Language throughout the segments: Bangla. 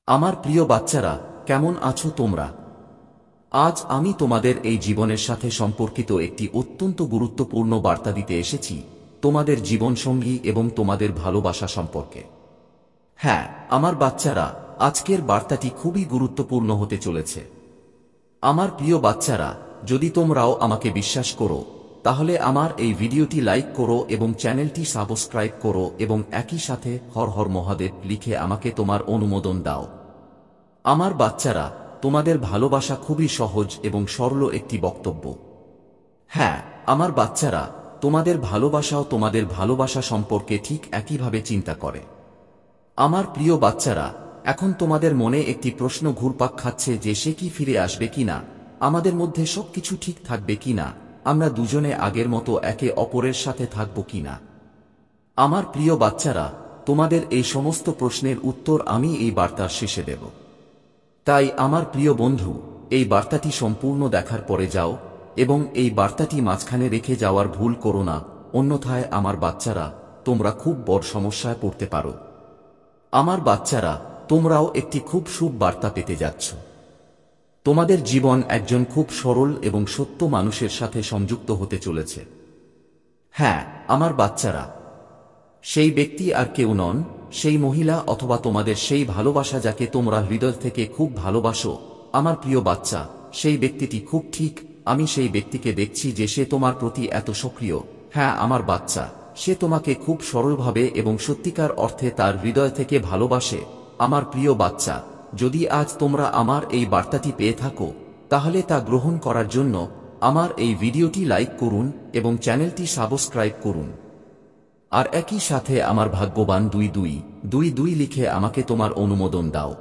আমার প্রিয় বাচ্চারা, কেমন আছো তোমরা? আজ আমি তোমাদের এই জীবনের সাথে সম্পর্কিত একটি অত্যন্ত গুরুত্বপূর্ণ বার্তা দিতে এসেছি, তোমাদের জীবনসঙ্গী এবং তোমাদের ভালোবাসা সম্পর্কে। হ্যাঁ, আমার বাচ্চারা, আজকের বার্তাটি খুবই গুরুত্বপূর্ণ হতে চলেছে। আমার প্রিয় বাচ্চারা, যদি তোমরাও আমাকে বিশ্বাস করো, তাহলে আমার এই ভিডিওটি লাইক করো এবং চ্যানেলটি সাবস্ক্রাইব করো এবং একই সাথে হর হর মহাদেব লিখে আমাকে তোমার অনুমোদন দাও। আমার বাচ্চারা, তোমাদের ভালোবাসা খুবই সহজ এবং সরল একটি বক্তব্য। হ্যাঁ, আমার বাচ্চারা, তোমাদের ভালোবাসাও তোমাদের ভালোবাসা সম্পর্কে ঠিক একইভাবে চিন্তা করে। আমার প্রিয় বাচ্চারা, এখন তোমাদের মনে একটি প্রশ্ন ঘুরপাক খাচ্ছে যে সে কি ফিরে আসবে কিনা, আমাদের মধ্যে সবকিছু ঠিক থাকবে কিনা, আমরা দুজনে আগের মতো একে অপরের সাথে থাকব কিনা। আমার প্রিয় বাচ্চারা, তোমাদের এই সমস্ত প্রশ্নের উত্তর আমি এই বার্তার শেষে দেব। তাই আমার প্রিয় বন্ধু, এই বার্তাটি সম্পূর্ণ দেখার পরে যাও এবং এই বার্তাটি মাঝখানে রেখে যাওয়ার ভুল করো না, অন্যথায় আমার বাচ্চারা, তোমরা খুব বড় সমস্যায় পড়তে পারো। আমার বাচ্চারা, তোমরাও একটি খুব শুভ বার্তা পেতে যাচ্ছ। তোমাদের জীবন একজন খুব সরল এবং সত্য মানুষের সাথে সংযুক্ত হতে চলেছে। হ্যাঁ, আমার বাচ্চারা, সেই ব্যক্তি আর কেউ নন, সেই মহিলা অথবা তোমাদের সেই ভালোবাসা যাকে তোমরা হৃদয় থেকে খুব ভালোবাসো। আমার প্রিয় বাচ্চা, সেই ব্যক্তিটি খুব ঠিক। আমি সেই ব্যক্তিকে দেখছি যে সে তোমার প্রতি এত সক্রিয়। হ্যাঁ আমার বাচ্চা, সে তোমাকে খুব সরলভাবে এবং সত্যিকার অর্থে তার হৃদয় থেকে ভালোবাসে। আমার প্রিয় বাচ্চা, যদি আজ তোমরা আমার এই বার্তাটি পেয়ে থাকো, তাহলে তা গ্রহণ করার জন্য আমার এই ভিডিওটি লাইক করুন এবং চ্যানেলটি সাবস্ক্রাইব করুন। আর একই সাথে আমার ভাগ্যবান 2222 লিখে আমাকে তোমার অনুমোদন দাও।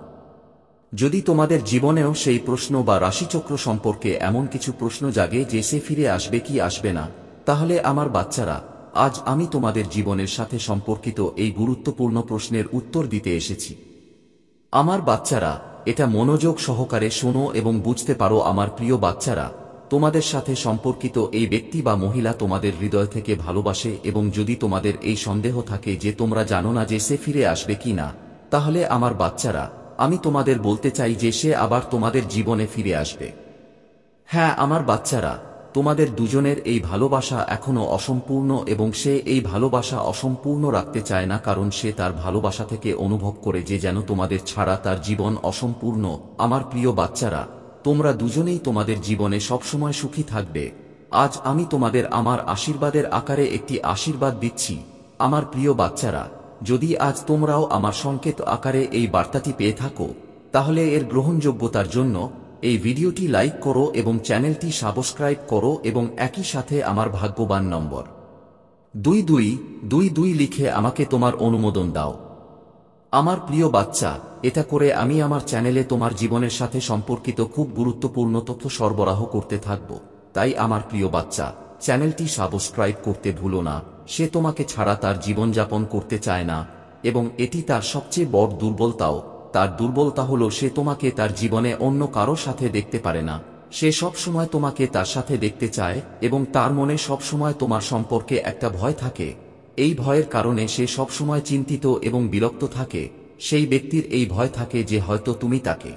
যদি তোমাদের জীবনেও সেই প্রশ্ন বা রাশিচক্র সম্পর্কে এমন কিছু প্রশ্ন জাগে যে সে ফিরে আসবে কি আসবে না, তাহলে আমার বাচ্চারা, আজ আমি তোমাদের জীবনের সাথে সম্পর্কিত এই গুরুত্বপূর্ণ প্রশ্নের উত্তর দিতে এসেছি। আমার বাচ্চারা, এটা মনোযোগ সহকারে শোনো এবং বুঝতে পারো। আমার প্রিয় বাচ্চারা, তোমাদের সাথে সম্পর্কিত এই ব্যক্তি বা মহিলা তোমাদের হৃদয় থেকে ভালোবাসে এবং যদি তোমাদের এই সন্দেহ থাকে যে তোমরা জানো না যে সে ফিরে আসবে কি না, তাহলে আমার বাচ্চারা, আমি তোমাদের বলতে চাই যে সে আবার তোমাদের জীবনে ফিরে আসবে। হ্যাঁ আমার বাচ্চারা, তোমাদের দুজনের এই ভালোবাসা এখনো অসম্পূর্ণ এবং সে এই ভালোবাসা অসম্পূর্ণ রাখতে চায় না, কারণ সে তার ভালোবাসা থেকে অনুভব করে যে যেন তোমাদের ছাড়া তার জীবন অসম্পূর্ণ। আমার প্রিয় বাচ্চারা, তোমরা দুজনেই তোমাদের জীবনে সবসময় সুখী থাকবে। আজ আমি তোমাদের আমার আশীর্বাদের আকারে একটি আশীর্বাদ দিচ্ছি। আমার প্রিয় বাচ্চারা, যদি আজ তোমরাও আমার সংকেত আকারে এই বার্তাটি পেয়ে থাকো, তাহলে এর গ্রহণযোগ্যতার জন্য এই ভিডিওটি লাইক করো এবং চ্যানেলটি সাবস্ক্রাইব করো এবং একই সাথে আমার ভাগ্যবান নম্বর 2222 লিখে আমাকে তোমার অনুমোদন দাও। আমার প্রিয় বাচ্চা, এটা করে আমি আমার চ্যানেলে তোমার জীবনের সাথে সম্পর্কিত খুব গুরুত্বপূর্ণ তথ্য সরবরাহ করতে থাকব। তাই আমার প্রিয় বাচ্চা, চ্যানেলটি সাবস্ক্রাইব করতে ভুলো না। সে তোমাকে ছাড়া তার জীবনযাপন করতে চায় না এবং এটি তার সবচেয়ে বড় দুর্বলতাও। তার দুর্বলতা হলো সে তোমাকে তার জীবনে অন্য কারো সাথে দেখতে পারে না। সে সব সময় তোমাকে তার সাথে দেখতে চায় এবং তার মনে সব সময় তোমার সম্পর্কে একটা ভয় থাকে। এই ভয়ের কারণে সে সব সময় চিন্তিত এবং বিরক্ত থাকে। সেই ব্যক্তির এই ভয় থাকে যে হয়তো তুমি তাকে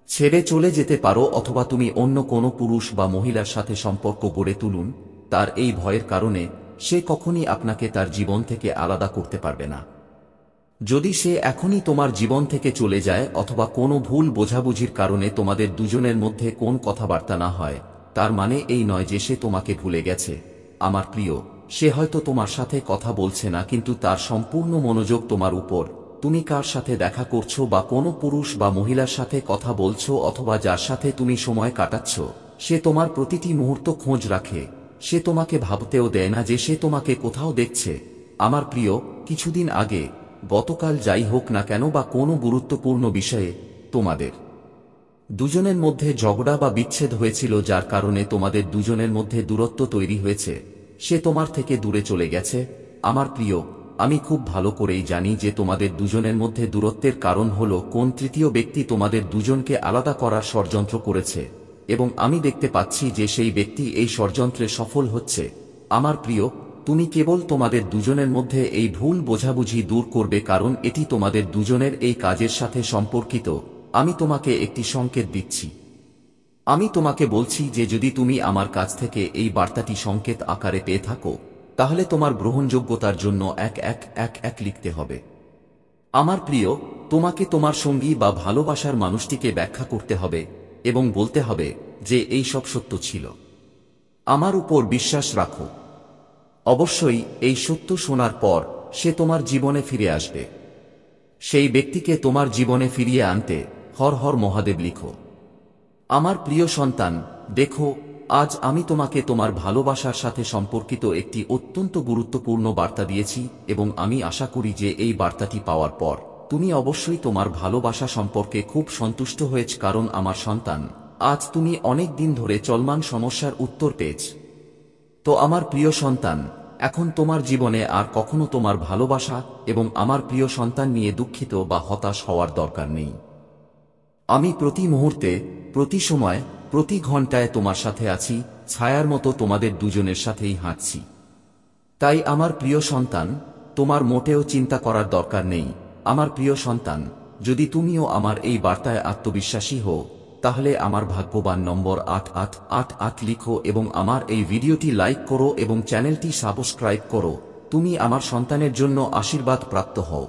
ছেড়ে চলে যেতে পারো অথবা তুমি অন্য কোনো পুরুষ বা মহিলার সাথে সম্পর্ক গড়ে তুলুন। তার এই ভয়ের কারণে সে কখনই আপনাকে তার জীবন থেকে আলাদা করতে পারবে না। যদি সে এখনই তোমার জীবন থেকে চলে যায় অথবা কোনো ভুল বোঝাবুঝির কারণে তোমাদের দুজনের মধ্যে কোন কথাবার্তা না হয়, তার মানে এই নয় যে সে তোমাকে ভুলে গেছে। আমার প্রিয়, সে হয়তো তোমার সাথে কথা বলছে না, কিন্তু তার সম্পূর্ণ মনোযোগ তোমার উপর। তুমি কার সাথে দেখা করছো বা কোনো পুরুষ বা মহিলার সাথে কথা বলছো অথবা যার সাথে তুমি সময় কাটাচ্ছ, সে তোমার প্রতিটি মুহূর্ত খোঁজ রাখে। সে তোমাকে ভাবতেও দেয় না যে সে তোমাকে কোথাও দেখছে। আমার প্রিয়, কিছুদিন আগে, গতকাল যাই হোক না কেন বা কোনো গুরুত্বপূর্ণ বিষয়ে তোমাদের দুজনের মধ্যে ঝগড়া বা বিচ্ছেদ হয়েছিল, যার কারণে তোমাদের দুজনের মধ্যে দূরত্ব তৈরি হয়েছে। সে তোমার থেকে দূরে চলে গেছে। আমার প্রিয়, আমি খুব ভালো করেই জানি যে তোমাদের দুজনের মধ্যে দূরত্বের কারণ হলো কোন তৃতীয় ব্যক্তি তোমাদের দুজনকে আলাদা করার ষড়যন্ত্র করেছে এবং আমি দেখতে পাচ্ছি যে সেই ব্যক্তি এই ষড়যন্ত্রে সফল হচ্ছে। আমার প্রিয়, তুমি কেবল তোমাদের দুজনের মধ্যে এই ভুল বোঝাবুঝি দূর করবে, কারণ এটি তোমাদের দুজনের এই কাজের সাথে সম্পর্কিত। আমি তোমাকে একটি সংকেত দিচ্ছি। আমি তোমাকে বলছি যে যদি তুমি আমার কাছ থেকে এই বার্তাটি সংকেত আকারে পেয়ে থাকো, তাহলে তোমার গ্রহণযোগ্যতার জন্য 1111 লিখতে হবে। আমার প্রিয়, তোমাকে তোমার সঙ্গী বা ভালোবাসার মানুষটিকে ব্যাখ্যা করতে হবে এবং বলতে হবে যে এই সব সত্য ছিল। আমার উপর বিশ্বাস রাখো। অবশ্যই এই সত্য শোনার পর সে তোমার জীবনে ফিরে আসবে। সেই ব্যক্তিকে তোমার জীবনে ফিরিয়ে আনতে হর হর মহাদেব লিখো। আমার প্রিয় সন্তান, দেখো, আজ আমি তোমাকে তোমার ভালোবাসার সাথে সম্পর্কিত একটি অত্যন্ত গুরুত্বপূর্ণ বার্তা দিয়েছি এবং আমি আশা করি যে এই বার্তাটি পাওয়ার পর তুমি অবশ্যই তোমার ভালোবাসা সম্পর্কে খুব সন্তুষ্ট হয়েছ, কারণ আমার সন্তান, আজ তুমি অনেক দিন ধরে চলমান সমস্যার উত্তর পেয়েছ। তো আমার প্রিয় সন্তান, এখন তোমার জীবনে আর কখনো তোমার ভালোবাসা এবং আমার প্রিয় সন্তান নিয়ে দুঃখিত বা হতাশ হওয়ার দরকার নেই। আমি প্রতি মুহূর্তে, প্রতি সময়, প্রতি ঘন্টায় তোমার সাথে আছি, ছায়ার মতো তোমাদের দুজনের সাথেই হাঁটছি। তাই আমার প্রিয় সন্তান, তোমার মোটেও চিন্তা করার দরকার নেই। আমার প্রিয় সন্তান, যদি তুমিও আমার এই বার্তায় আত্মবিশ্বাসী হও, তাহলে আমার ভাগ্যবান নম্বর 8888 লিখো এবং আমার এই ভিডিওটি লাইক করো এবং চ্যানেলটি সাবস্ক্রাইব করো। তুমি আমার সন্তানের জন্য আশীর্বাদ প্রাপ্ত হও।